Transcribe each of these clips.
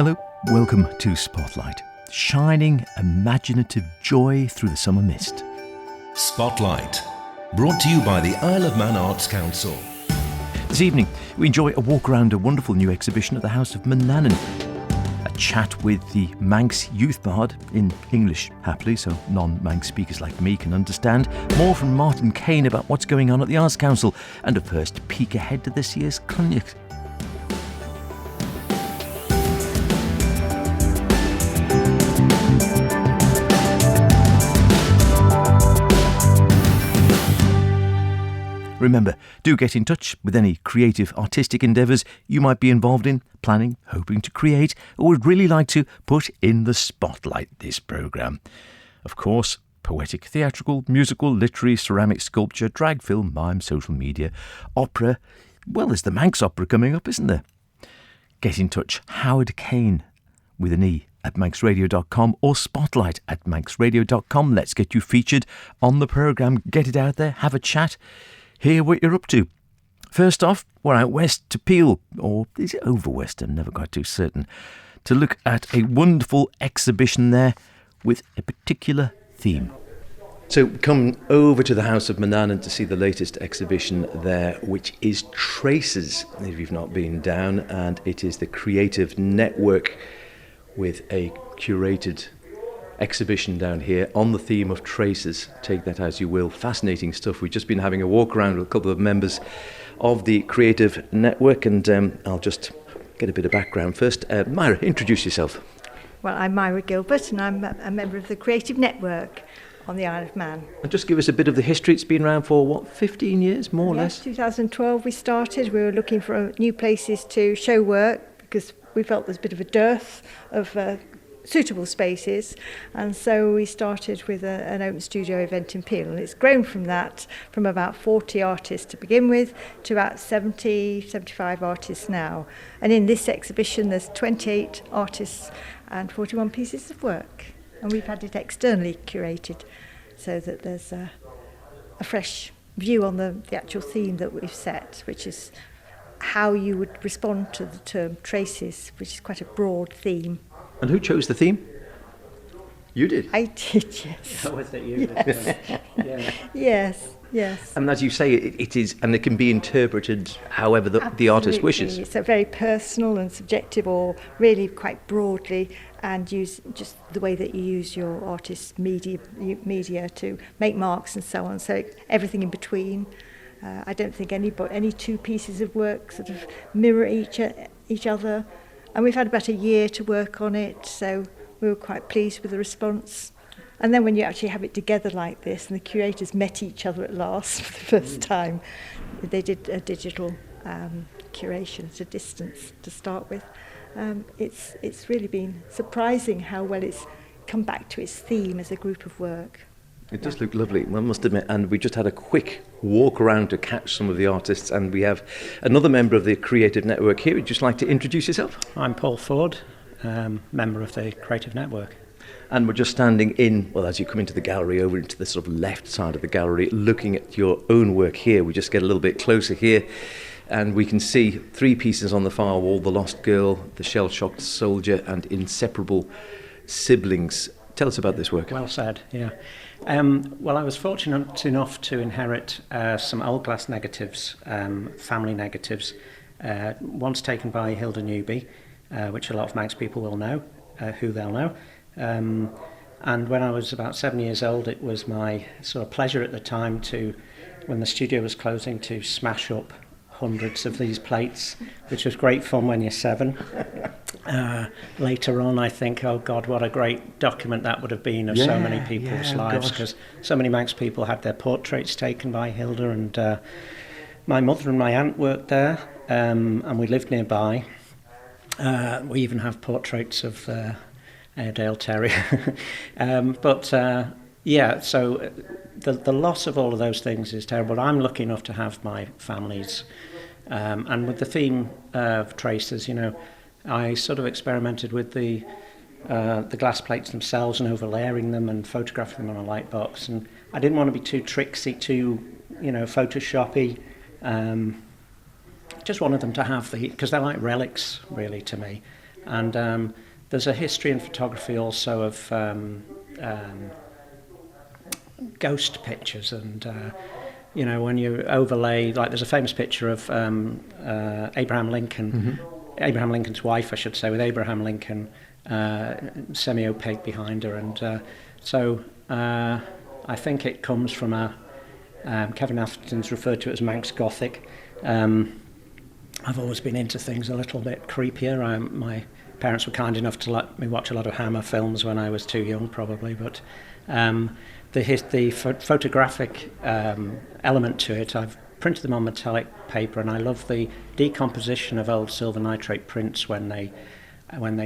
Hello, welcome to Spotlight, shining imaginative joy through the summer mist. Spotlight, brought to you by the Isle of Man Arts Council. This evening, we enjoy a walk around a wonderful new exhibition at the House of Manannan. A chat with the Manx Youth Bard, in English happily, so non-Manx speakers like me can understand. More from Martyn Kane about what's going on at the Arts Council, and a first peek ahead to this year's Chrunniaght. Remember, do get in touch with any creative artistic endeavours you might be involved in, planning, hoping to create, or would really like to put in the spotlight this programme. Of course, poetic, theatrical, musical, literary, ceramic, sculpture, drag, film, mime, social media, opera. Well, there's the Manx opera coming up, isn't there? Get in touch, Howard Kane, with an E, at manxradio.com or spotlight at manxradio.com. Let's get you featured on the programme. Get it out there, have a chat. Hear what you're up to. First off, we're out west to Peel, or is it over west? I'm never quite too certain, to look at a wonderful exhibition there with a particular theme. So come over to the House of Manannan to see the latest exhibition there, which is Traces, if you've not been down, and it is the Creative Network with a curated exhibition down here on the theme of traces. Take that as you will. Fascinating stuff. We've just been having a walk around with a couple of members of the Creative Network, and I'll just get a bit of background first. Myra, introduce yourself. Well, I'm Myra Gilbert, and I'm a member of the Creative Network on the Isle of Man. And just give us a bit of the history. It's been around for, 15 years, more or less? 2012 we started. We were looking for new places to show work because we felt there's a bit of a dearth of suitable spaces, and so we started with an open studio event in Peel, and it's grown from that, from about 40 artists to begin with to about 75 artists now. And in this exhibition there's 28 artists and 41 pieces of work, and we've had it externally curated so that there's a fresh view on the actual theme that we've set, which is how you would respond to the term traces, which is quite a broad theme. And who chose the theme? You did? I did, yes. Oh, was it you? Yes. Yes. And as you say, it is, and it can be interpreted however the artist wishes. It's a very personal and subjective, or really quite broadly, and use just the way that you use your artist's media to make marks and so on. So everything in between. I don't think any two pieces of work sort of mirror each other. And we've had about a year to work on it, so we were quite pleased with the response. And then when you actually have it together like this, and the curators met each other at last for the first time, they did a digital curation at a distance to start with. It's really been surprising how well it's come back to its theme as a group of work. It does look lovely, I must admit, and we just had a quick walk around to catch some of the artists, and we have another member of the Creative Network here. Would you just like to introduce yourself? I'm Paul Ford, member of the Creative Network. And we're just standing in, well, as you come into the gallery, over into the sort of left side of the gallery, looking at your own work here. We just get a little bit closer here, and we can see three pieces on the far wall: The Lost Girl, The Shell-Shocked Soldier, and Inseparable Siblings. Tell us about this work. Well said, yeah. Well, I was fortunate enough to inherit some old glass negatives, family negatives, once taken by Hilda Newby, which a lot of Manx people will know, who they'll know. And when I was about 7 years old, it was my sort of pleasure at the time to, when the studio was closing, to smash up hundreds of these plates, which was great fun when you're 7. Later on, I think, oh God, what a great document that would have been of so many people's lives, because so many Manx people had their portraits taken by Hilda, and my mother and my aunt worked there, and we lived nearby. We even have portraits of Airedale Terrier. So the loss of all of those things is terrible. I'm lucky enough to have my family's, and with the theme of traces, I sort of experimented with the glass plates themselves and overlaying them and photographing them on a light box. And I didn't want to be too tricksy, too, Photoshoppy. Just wanted them to have because they're like relics, really, to me. And there's a history in photography also of ghost pictures, and when you overlay, like there's a famous picture of Abraham Lincoln, Abraham Lincoln's wife, I should say, with Abraham Lincoln semi-opaque behind her, and so I think it comes from Kevin Atherton's referred to it as Manx Gothic. I've always been into things a little bit creepier. My parents were kind enough to let me watch a lot of Hammer films when I was too young, probably, but the photographic element to it, I've printed them on metallic paper, and I love the decomposition of old silver nitrate prints when they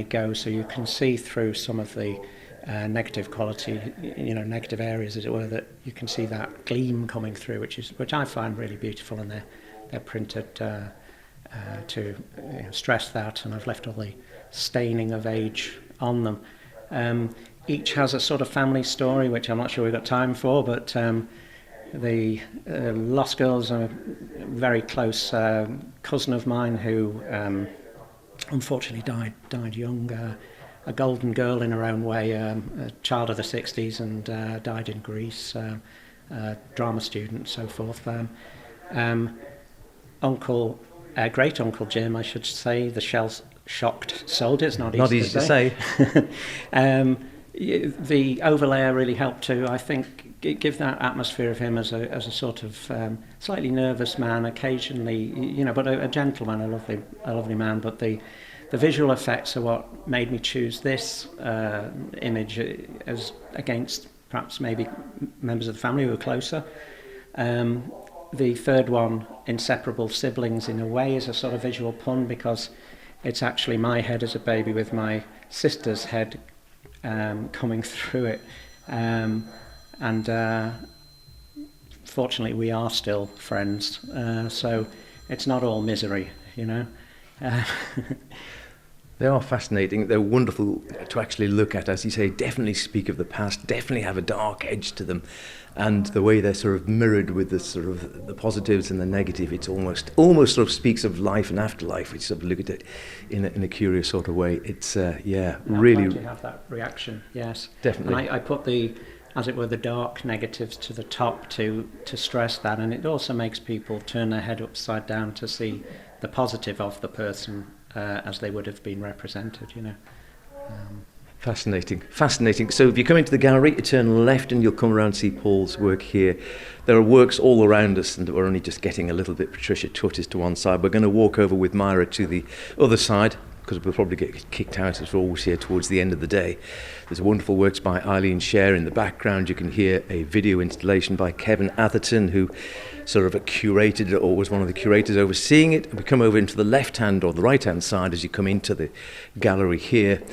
go, so you can see through some of the negative quality, negative areas, as it were, that you can see that gleam coming through, which I find really beautiful, and they're printed to stress that, and I've left all the staining of age on them. Each has a sort of family story, which I'm not sure we've got time for, but the Lost Girls are a very close cousin of mine who unfortunately died young, a golden girl in her own way, a child of the 60s, and died in Greece, drama student and so forth. Great Uncle Jim, I should say, the shell-shocked soldier. It's not easy to say. The overlayer really helped to, I think, give that atmosphere of him as a sort of slightly nervous man, occasionally, but a gentleman, a lovely man. But the visual effects are what made me choose this image as against perhaps maybe members of the family who were closer. The third one, Inseparable Siblings, in a way is a sort of visual pun, because it's actually my head as a baby with my sister's head coming through it. And fortunately we are still friends, so it's not all misery, They are fascinating. They're wonderful to actually look at. As you say, definitely speak of the past, definitely have a dark edge to them. And the way they're sort of mirrored with the sort of the positives and the negative, it's almost sort of speaks of life and afterlife, which sort of look at it in a curious sort of way. It's, really... I'm glad you have that reaction, yes. Definitely. And I put the dark negatives to the top to stress that, and it also makes people turn their head upside down to see the positive of the person as they would have been represented, Fascinating. So if you come into the gallery, you turn left and you'll come around and see Paul's work here. There are works all around us, and we're only just getting a little bit Patricia Tuttis to one side. We're going to walk over with Myra to the other side, because we'll probably get kicked out as we're always here towards the end of the day. There's wonderful works by Eileen Sher in the background. You can hear a video installation by Kevin Atherton, who sort of curated, or was one of the curators overseeing it. We come over into the left-hand or the right-hand side as you come into the gallery here.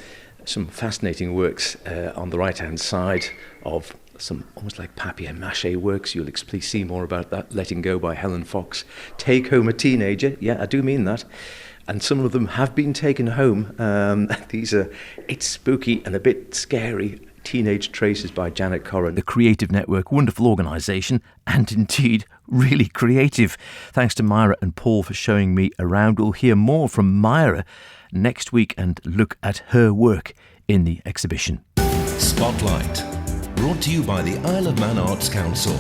Some fascinating works on the right-hand side of some almost like papier-mâché works. You'll please see more about that. Letting Go by Helen Fox. Take Home a Teenager. Yeah, I do mean that. And some of them have been taken home. It's spooky and a bit scary. Teenage Traces by Janet Corran. The Creative Network, wonderful organisation, and indeed really creative. Thanks to Myra and Paul for showing me around. We'll hear more from Myra next week and look at her work in the exhibition. Spotlight, brought to you by the Isle of Man Arts Council.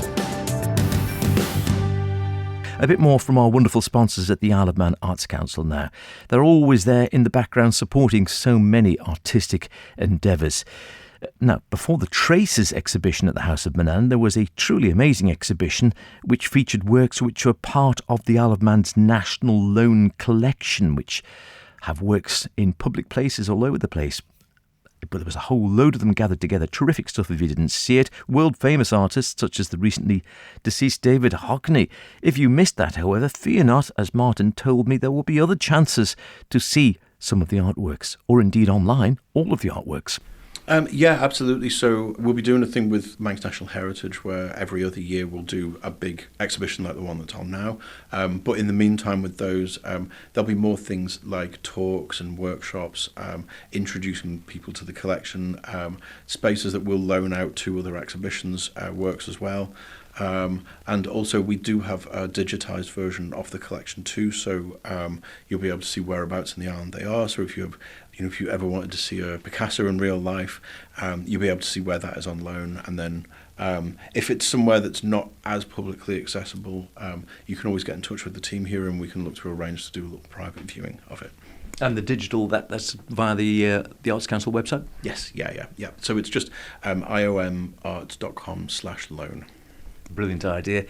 A bit more from our wonderful sponsors at the Isle of Man Arts Council now. They're always there in the background supporting so many artistic endeavours. Now, before the Traces exhibition at the House of Manannan, there was a truly amazing exhibition which featured works which were part of the Isle of Man's National Loan Collection, which have works in public places all over the place. But there was a whole load of them gathered together. Terrific stuff if you didn't see it. World famous artists such as the recently deceased David Hockney. If you missed that, however, fear not, as Martyn told me, there will be other chances to see some of the artworks, or indeed online, all of the artworks. Yeah, absolutely. So we'll be doing a thing with Manx National Heritage where every other year we'll do a big exhibition like the one that's on now. But in the meantime with those, there'll be more things like talks and workshops, introducing people to the collection, spaces that we'll loan out to other exhibitions, works as well. And also we do have a digitised version of the collection too, so you'll be able to see whereabouts in the island they are. So if you have, if you ever wanted to see a Picasso in real life, you'll be able to see where that is on loan. And then if it's somewhere that's not as publicly accessible, you can always get in touch with the team here, and we can look to arrange to do a little private viewing of it. And the digital, that's via the Arts Council website? Yes, yeah. So it's just iomarts.com/loan. Brilliant idea.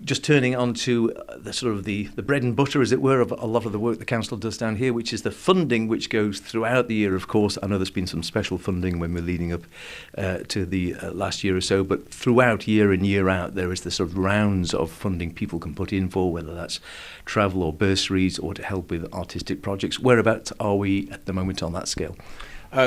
Just turning on to the sort of the bread and butter, as it were, of a lot of the work the council does down here, which is the funding, which goes throughout the year, of course. I know there's been some special funding when we're leading up to the last year or so, but throughout year in, year out, there is the sort of rounds of funding people can put in for, whether that's travel or bursaries or to help with artistic projects. Whereabouts are we at the moment on that scale?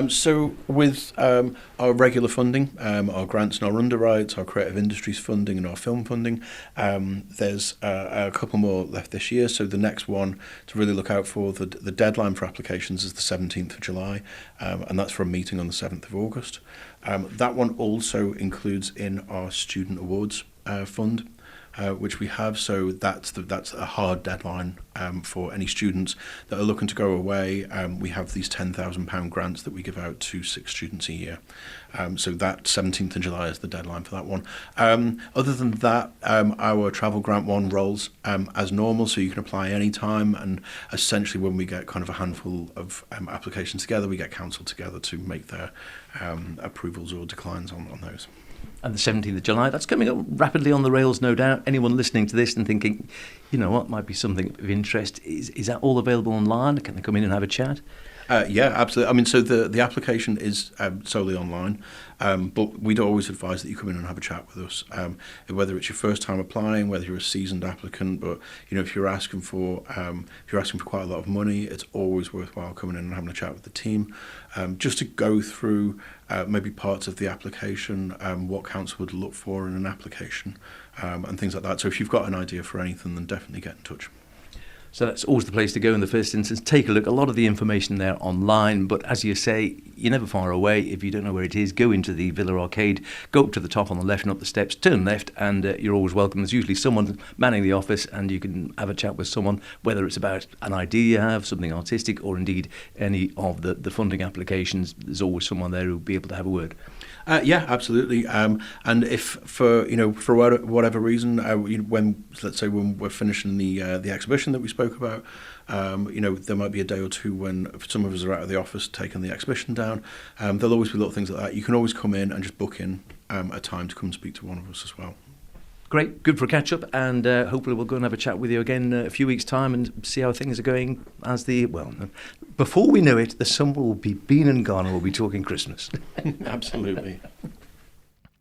So with our regular funding, our grants and our underwrites, our creative industries funding and our film funding, there's a couple more left this year. So the next one to really look out for, the deadline for applications is the 17th of July, and that's for a meeting on the 7th of August. That one also includes in our student awards fund, which we have. So that's a hard deadline for any students that are looking to go away. We have these £10,000 grants that we give out to 6 students a year. So that 17th of July is the deadline for that one. Other than that, our travel grant one rolls as normal, so you can apply any time. And essentially, when we get kind of a handful of applications together, we get council together to make their approvals or declines on those. And the 17th of July, that's coming up rapidly on the rails, no doubt. Anyone listening to this and thinking, you know what, might be something of interest, is that all available online? Can they come in and have a chat? Yeah, absolutely. I mean, so the application is solely online, but we'd always advise that you come in and have a chat with us, whether it's your first time applying, whether you're a seasoned applicant. But if you're asking for quite a lot of money, it's always worthwhile coming in and having a chat with the team, just to go through maybe parts of the application, what council would look for in an application, and things like that. So if you've got an idea for anything, then definitely get in touch. So that's always the place to go in the first instance. Take a look. A lot of the information there online, but as you say, you're never far away. If you don't know where it is, go into the Villa Arcade, go up to the top on the left and up the steps, turn left, and you're always welcome. There's usually someone manning the office, and you can have a chat with someone, whether it's about an idea you have, something artistic, or indeed any of the funding applications. There's always someone there who'll be able to have a word. Yeah, absolutely. And if for whatever reason, when we're finishing the exhibition that we spoke about, there might be a day or two when some of us are out of the office taking the exhibition down. There'll always be little things like that. You can always come in and just book in a time to come and speak to one of us as well. Great, good for a catch-up, and hopefully we'll go and have a chat with you again in a few weeks' time and see how things are going before we know it, the summer will be been and gone and we'll be talking Christmas. Absolutely.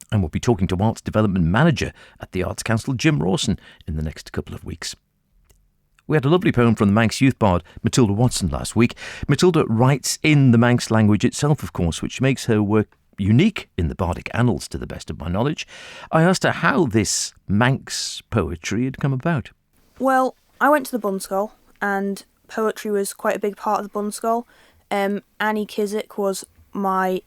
And we'll be talking to Arts Development Manager at the Arts Council, Jim Rawson, in the next couple of weeks. We had a lovely poem from the Manx Youth Bard, Matilda Watson, last week. Matilda writes in the Manx language itself, of course, which makes her work unique in the bardic annals, to the best of my knowledge. I asked her how this Manx poetry had come about. Well, I went to the Bunscoil, and poetry was quite a big part of the Bunscoil. Annie Kizik was my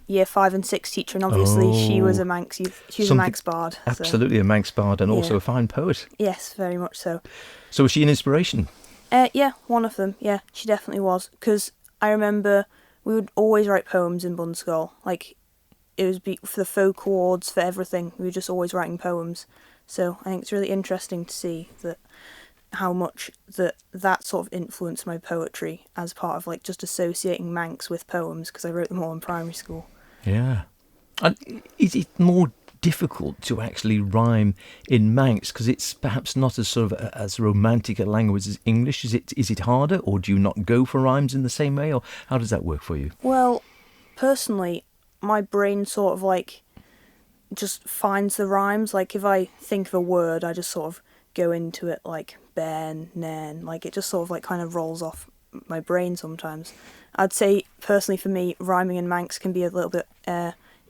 year 5 and 6 teacher, and obviously she was a Manx youth. She was a Manx bard. Absolutely, a Manx bard, and also a fine poet. Yes, very much so. So was she an inspiration? Yeah, one of them. Yeah, she definitely was. Because I remember we would always write poems in Bunscoil. Like, it was for the folk awards, for everything. We were just always writing poems. So I think it's really interesting to see how much that sort of influenced my poetry as part of just associating Manx with poems, because I wrote them all in primary school. Yeah. And is it more difficult to actually rhyme in Manx because it's perhaps not as sort of as romantic a language as English? Is it harder, or do you not go for rhymes in the same way, or how does that work for you? Well, personally, my brain sort of just finds the rhymes. Like, if I think of a word, I just sort of go into it, like ben, nen, it just sort of kind of rolls off my brain sometimes. I'd say, personally, for me, rhyming in Manx can be a little bit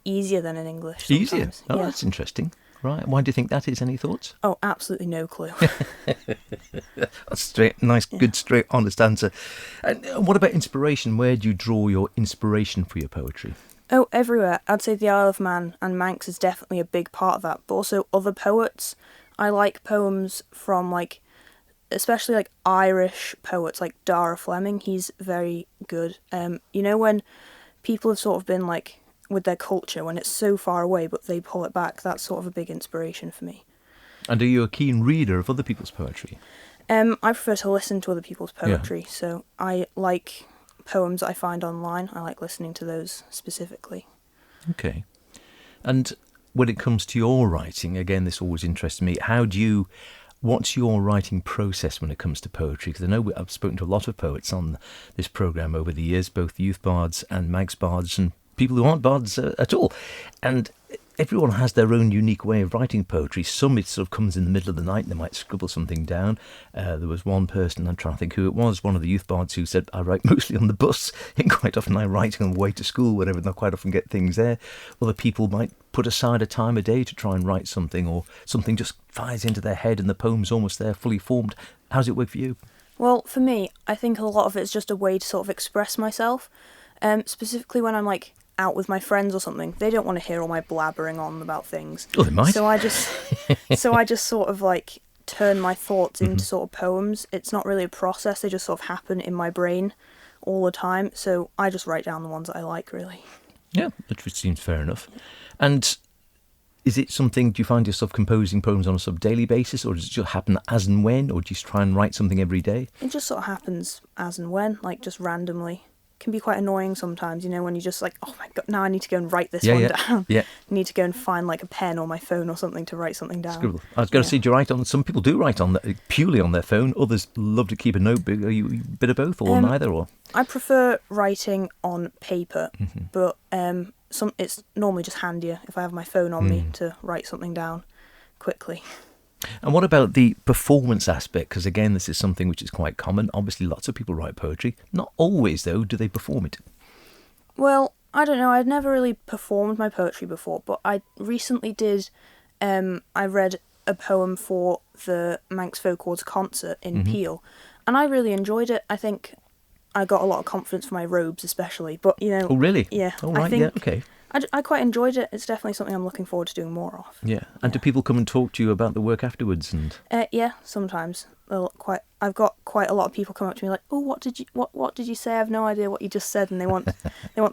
easier than in English sometimes. Easier? Oh, yeah. That's interesting. Right. Why do you think that is? Any thoughts? Oh, absolutely no clue. Straight, nice, good, straight, honest answer. And what about inspiration? Where do you draw your inspiration for your poetry? Oh, everywhere. I'd say the Isle of Man and Manx is definitely a big part of that, but also other poets. I like poems from, like, especially, like, Irish poets, like Dara Fleming. He's very good. You know, when people have sort of been, like, with their culture, when it's so far away, but they pull it back, that's sort of a big inspiration for me. And are you a keen reader of other people's poetry? I prefer to listen to other people's poetry, so I like poems that I find online. I like listening to those specifically. Okay. And when it comes to your writing, again, this always interests me. What's your writing process when it comes to poetry? Because I know I've spoken to a lot of poets on this programme over the years, both youth bards and Manx bards and people who aren't bards at all. And everyone has their own unique way of writing poetry. Some, it sort of comes in the middle of the night and they might scribble something down. There was one person, I'm trying to think who it was, one of the youth bards, who said, I write mostly on the bus, and quite often I write on the way to school, whatever, and I quite often get things there. Other people might put aside a time a day to try and write something, or something just fires into their head and the poem's almost there, fully formed. How's it work for you? Well, for me, I think a lot of it's just a way to sort of express myself. Specifically when I'm, like, out with my friends or something, they don't want to hear all my blabbering on about things. Oh, they might. So I just sort of, like, turn my thoughts into sort of poems. It's not really a process, they just sort of happen in my brain all the time. So I just write down the ones that I like, really. Yeah, which seems fair enough. And is it something, do you find yourself composing poems on a sort of daily basis, or does it just happen as and when, or do you try and write something every day? It just sort of happens as and when, like, just randomly. Can be quite annoying sometimes, you know, when you just like, oh my god, now I need to go and write this one down. Yeah. I need to go and find like a pen or my phone or something to write something down. Scribble. I was going to say, do you write on, some people do write on purely on their phone, others love to keep a notebook. Are you a bit of both, or neither? Or I prefer writing on paper, but it's normally just handier if I have my phone on me to write something down quickly. And what about the performance aspect? Because again, this is something which is quite common. Obviously, lots of people write poetry. Not always, though, do they perform it? Well, I don't know. I'd never really performed my poetry before, but I recently did. I read a poem for the Manx Folk Awards concert in Peel, and I really enjoyed it. I think I got a lot of confidence for my robes, especially. But you know, oh really? Yeah. Oh right, yeah, okay. I quite enjoyed it. It's definitely something I'm looking forward to doing more of. Yeah. And do people come and talk to you about the work afterwards? And yeah, sometimes. I've got quite a lot of people come up to me like, oh, what did you say? I have no idea what you just said, and they want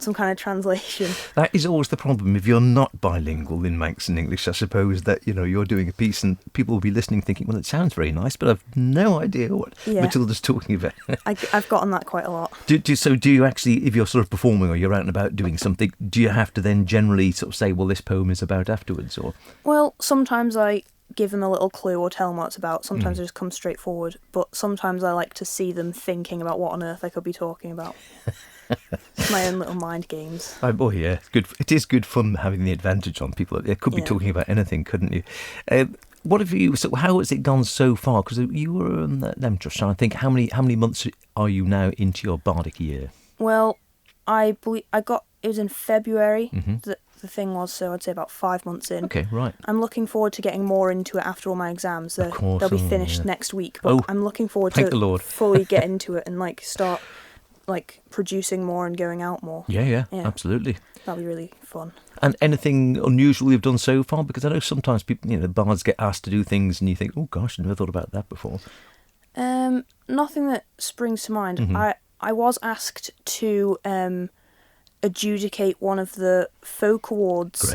some kind of translation. That is always the problem if you're not bilingual in Manx and English. I suppose that you're doing a piece and people will be listening, thinking, well, it sounds very nice, but I've no idea what Matilda's talking about. I've gotten that quite a lot. So do you actually, if you're sort of performing or you're out and about doing something, do you have to then generally sort of say, well, this poem is about afterwards, or? Well, sometimes I give them a little clue or tell them what it's about. Sometimes I just come straight forward, but sometimes I like to see them thinking about what on earth I could be talking about. It's my own little mind games. Oh yeah, it's good. It is good fun having the advantage on people. It could be talking about anything, couldn't you? So how has it gone so far? Because you were I'm just trying to think, how many months are you now into your bardic year? Well, I believe it was in February that the thing was, so I'd say about 5 months in. Okay, right. I'm looking forward to getting more into it after all my exams. Of course, they'll be finished next week, but I'm looking forward to fully get into it and like start like producing more and going out more. Yeah, absolutely. That'll be really fun. And anything unusual you've done so far? Because I know sometimes people, bards get asked to do things and you think, oh gosh, I never thought about that before. Nothing that springs to mind. I was asked to adjudicate one of the folk awards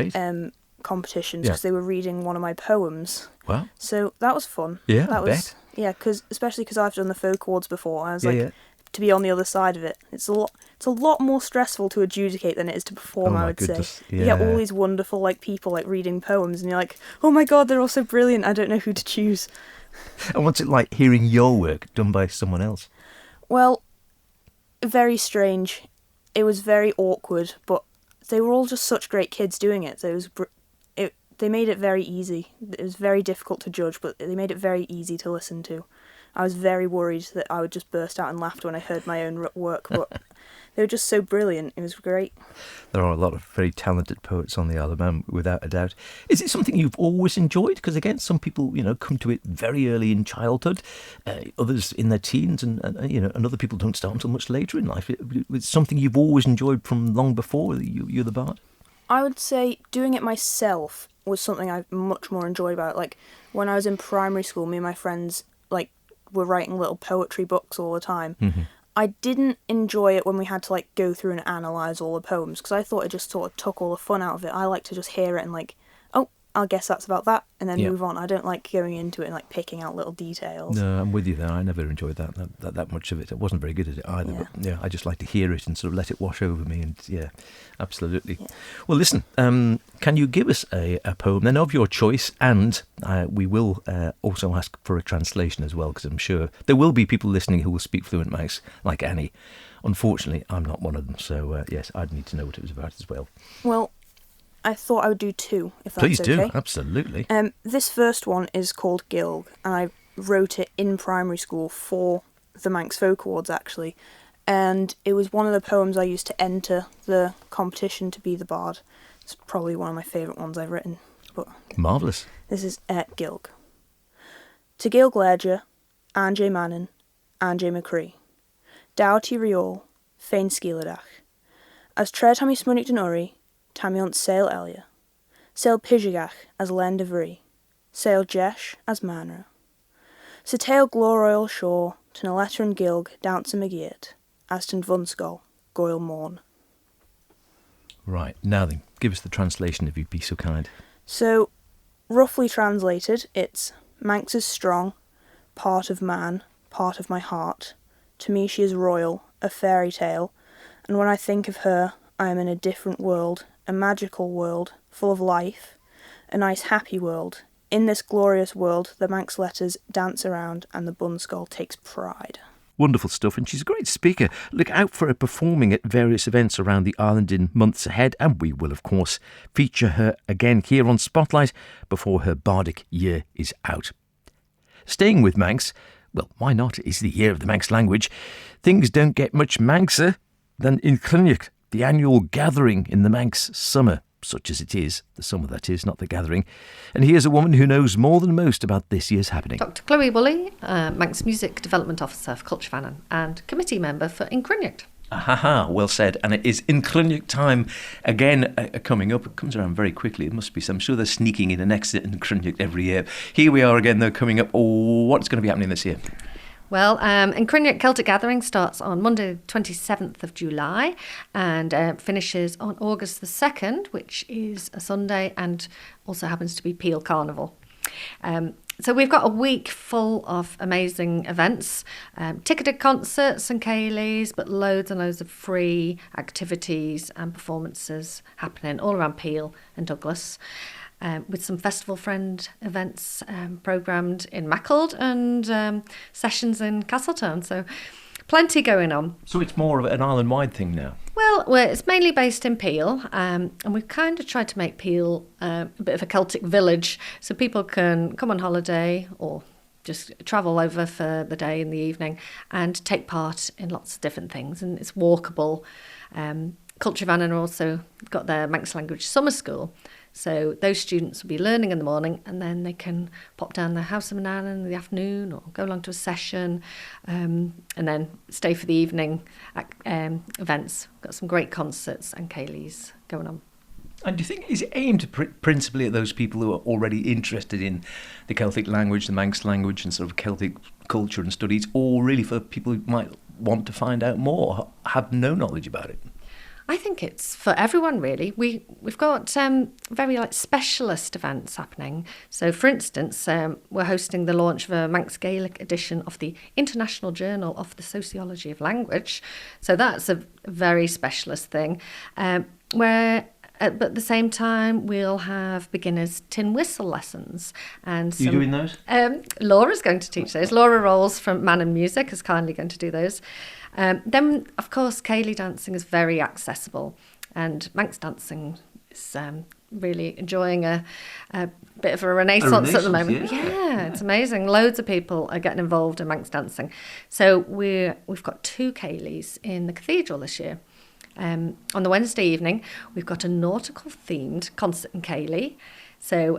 competitions because they were reading one of my poems. Wow. So that was fun. Yeah, that was, yeah, especially because I've done the folk awards before. I was to be on the other side of it. It's a lot more stressful to adjudicate than it is to perform, I would say. Yeah. You get all these wonderful like people like reading poems and you're like, oh my god, they're all so brilliant, I don't know who to choose. And what's it like hearing your work done by someone else? Well, very strange. It was very awkward, but they were all just such great kids doing it. So they made it very easy. It was very difficult to judge, but they made it very easy to listen to. I was very worried that I would just burst out in laughter when I heard my own work, but they were just so brilliant. It was great. There are a lot of very talented poets on the Isle of Man, without a doubt. Is it something you've always enjoyed? Because again, some people, come to it very early in childhood, others in their teens, and other people don't start until much later in life. It's something you've always enjoyed from long before you're the bard? I would say doing it myself was something I much more enjoyed about it. Like, when I was in primary school, me and my friends, were writing little poetry books all the time. Mm-hmm. I didn't enjoy it when we had to, go through and analyse all the poems, because I thought it just sort of took all the fun out of it. I like to just hear it and, oh, I guess that's about that, and then move on. I don't like going into it and, picking out little details. No, I'm with you there. I never enjoyed that much of it. I wasn't very good at it either, but I just like to hear it and sort of let it wash over me, and absolutely. Yeah. Well, listen, can you give us a poem then of your choice, and we will also ask for a translation as well, because I'm sure there will be people listening who will speak fluent Manx, like Annie. Unfortunately, I'm not one of them, so yes, I'd need to know what it was about as well. Well, I thought I would do two, if that's Please okay. do, absolutely. This first one is called Gilg, and I wrote it in primary school for the Manx Folk Awards, actually. And it was one of the poems I used to enter the competition to be the bard. It's probably one of my favourite ones I've written. But Marvellous. This is Gilg. To Gilg Ledger, Anjay Manning, Anjay McCree. Doughty Riol, Fain Skeeladach. As Tred Hammy Smunnick Denuri, Tamiont Sail Elia. Sail Pijigach as Len de Vrie. Sail Jesh as Manra. Setail Gloroil Shore, Tanaletter and Gilg, Downce McGeert. Aston Vunskol, Goyle Morn. Right, now then, give us the translation if you'd be so kind. So, roughly translated, it's Manx is strong, part of man, part of my heart. To me she is royal, a fairy tale, and when I think of her, I am in a different world, a magical world, full of life, a nice happy world. In this glorious world, the Manx letters dance around and the Bunskull takes pride. Wonderful stuff, and she's a great speaker. Look out for her performing at various events around the island in months ahead, and we will, of course, feature her again here on Spotlight before her bardic year is out. Staying with Manx, well, why not? It's the year of the Manx language. Things don't get much Manxer than Yn Chrunniaght, the annual gathering in the Manx summer, such as it is, the summer that is, not the gathering. And here's a woman who knows more than most about this year's happening. Dr. Chloe Woolley, Manx Music Development Officer for Culture Fannin and Committee Member for Yn Chrunniaght. Aha, well said. And it is Yn Chrunniaght time again coming up. It comes around very quickly. It must be. I'm sure they're sneaking in an exit Yn Chrunniaght every year. Here we are again, though, coming up. Oh, what's going to be happening this year? Well, Yn Chrunniaght Celtic Gathering starts on Monday, the 27th of July and finishes on August the 2nd, which is a Sunday and also happens to be Peel Carnival. So we've got a week full of amazing events, ticketed concerts and ceilidhs, but loads and loads of free activities and performances happening all around Peel and Douglas. With some festival friend events programmed in Mackald and sessions in Castletown. So plenty going on. So it's more of an island-wide thing now? Well, it's mainly based in Peel, and we've kind of tried to make Peel a bit of a Celtic village, so people can come on holiday or just travel over for the day and the evening and take part in lots of different things, and it's walkable. Culture Fannin also got their Manx language summer school, so those students will be learning in the morning and then they can pop down the House of Manana in the afternoon or go along to a session and then stay for the evening events. Got some great concerts and ceilidhs going on. And do you think is it aimed principally at those people who are already interested in the Celtic language, the Manx language and sort of Celtic culture and studies, or really for people who might want to find out more, have no knowledge about it? I think it's for everyone, really. We've got very specialist events happening. So, for instance, we're hosting the launch of a Manx Gaelic edition of the International Journal of the Sociology of Language. So that's a very specialist thing. But at the same time, we'll have beginners tin whistle lessons. And you doing those? Laura's going to teach those. Laura Rolls from Man and Music is kindly going to do those. Then, of course, ceilidh dancing is very accessible, and Manx dancing is really enjoying a bit of a renaissance at the moment. Yeah, it's amazing. Loads of people are getting involved in Manx dancing. So we've got 2 ceilidhs in the cathedral this year. On the Wednesday evening, we've got a nautical themed concert in ceilidh. So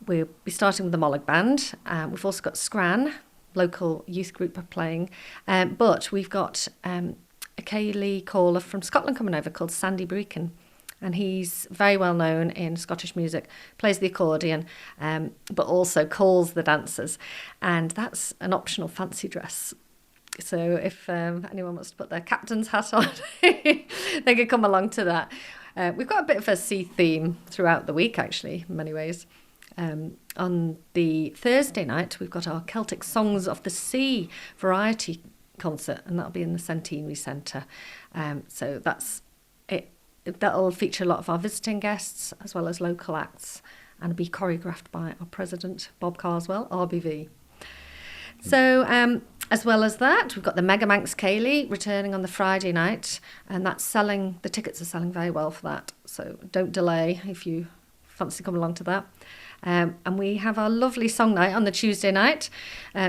we'll be starting with the Mollig Band. We've also got Scran, local youth group are playing. But we've got a ceilidh caller from Scotland coming over called Sandy Breakin. And he's very well known in Scottish music, plays the accordion, but also calls the dancers. And that's an optional fancy dress. So if anyone wants to put their captain's hat on, they could come along to that. We've got a bit of a sea theme throughout the week, actually, in many ways. On the Thursday night, we've got our Celtic Songs of the Sea variety concert, and that'll be in the Centenary Centre. So that's it. That'll feature a lot of our visiting guests as well as local acts, and be choreographed by our president, Bob Carswell, RBV. So as well as that, we've got the Mega Manx ceilidh returning on the Friday night, and that's selling. The tickets are selling very well for that, so don't delay if you fancy coming along to that. And we have our lovely song night on the Tuesday night,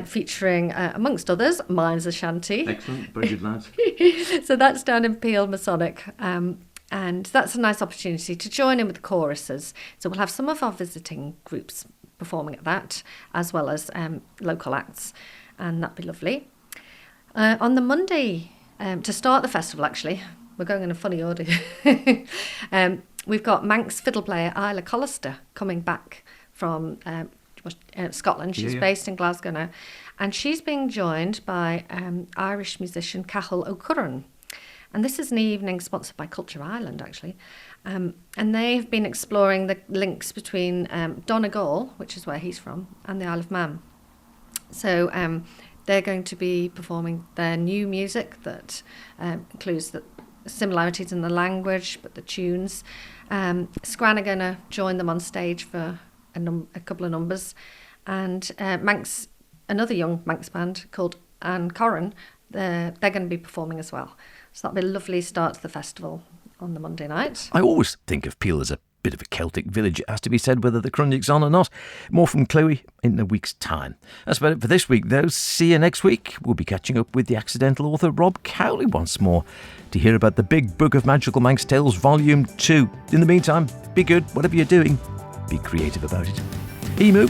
featuring, amongst others, Mine's a Shanty. Excellent, very good lads. So that's down in Peel Masonic. And that's a nice opportunity to join in with the choruses. So we'll have some of our visiting groups performing at that, as well as local acts, and that'd be lovely. On the Monday, to start the festival, actually, we're going in a funny order. We've got Manx fiddle player Isla Collister coming back from Scotland. She's based in Glasgow now, and she's being joined by Irish musician Cathal O'Curran. And this is an evening sponsored by Culture Ireland, actually. And they've been exploring the links between Donegal, which is where he's from, and the Isle of Man. So they're going to be performing their new music that includes the similarities in the language, but the tunes. Scran are going to join them on stage for a couple of numbers. And another young Manx band called Yn Chrunniaght, they're going to be performing as well. So that'll be a lovely start to the festival on the Monday night. I always think of Peel as a bit of a Celtic village. It has to be said whether the Chrunniacht's on or not. More from Chloe in a week's time. That's about it for this week, though. See you next week. We'll be catching up with the accidental author Rob Cowley once more to hear about the Big Book of Magical Manx Tales Volume 2. In the meantime, be good, whatever you're doing. Be creative about it. Emu.